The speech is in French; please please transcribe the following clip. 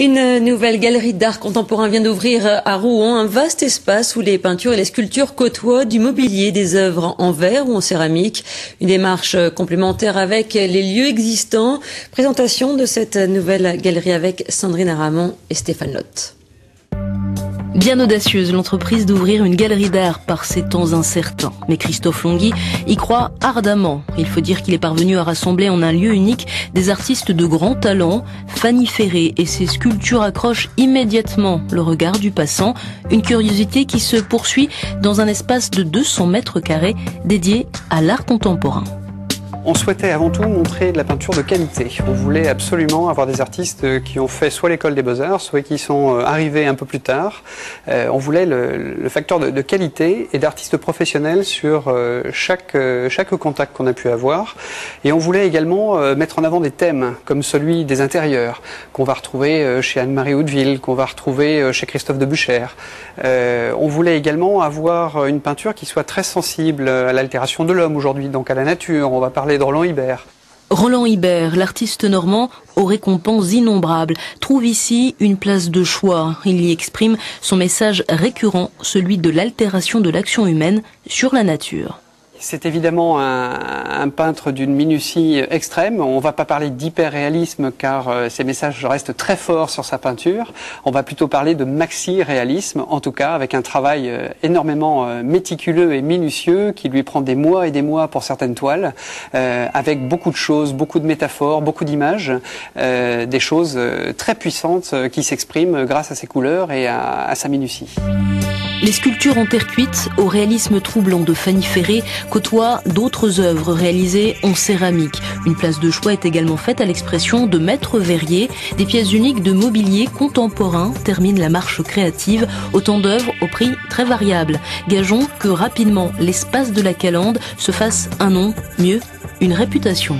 Une nouvelle galerie d'art contemporain vient d'ouvrir à Rouen, un vaste espace où les peintures et les sculptures côtoient du mobilier, des œuvres en verre ou en céramique. Une démarche complémentaire avec les lieux existants. Présentation de cette nouvelle galerie avec Sandrine Aramon et Stéphane Lotte. Bien audacieuse l'entreprise d'ouvrir une galerie d'art par ces temps incertains. Mais Christophe Longhi y croit ardemment. Il faut dire qu'il est parvenu à rassembler en un lieu unique des artistes de grand talent. Fanny Ferré et ses sculptures accrochent immédiatement le regard du passant. Une curiosité qui se poursuit dans un espace de 200 mètres carrés dédié à l'art contemporain. On souhaitait avant tout montrer de la peinture de qualité. On voulait absolument avoir des artistes qui ont fait soit l'école des Beaux-Arts, soit qui sont arrivés un peu plus tard. On voulait le facteur de qualité et d'artistes professionnels sur chaque contact qu'on a pu avoir. Et on voulait également mettre en avant des thèmes comme celui des intérieurs, qu'on va retrouver chez Anne-Marie Houdeville, qu'on va retrouver chez Christophe Debuchère. On voulait également avoir une peinture qui soit très sensible à l'altération de l'homme aujourd'hui, donc à la nature. On va parler de Roland Ibert. Roland Ibert, l'artiste normand aux récompenses innombrables, trouve ici une place de choix. Il y exprime son message récurrent, celui de l'altération de l'action humaine sur la nature. C'est évidemment un peintre d'une minutie extrême. On ne va pas parler d'hyper-réalisme car ses messages restent très forts sur sa peinture. On va plutôt parler de maxi-réalisme, en tout cas avec un travail énormément méticuleux et minutieux qui lui prend des mois et des mois pour certaines toiles, avec beaucoup de choses, beaucoup de métaphores, beaucoup d'images, des choses très puissantes qui s'expriment grâce à ses couleurs et à sa minutie. Les sculptures en terre cuite, au réalisme troublant de Fanny Ferré, côtoient d'autres œuvres réalisées en céramique. Une place de choix est également faite à l'expression de maître verrier. Des pièces uniques de mobilier contemporain terminent la marche créative. Autant d'œuvres au prix très variable. Gageons que rapidement l'espace de la Calandre se fasse un nom, mieux, une réputation.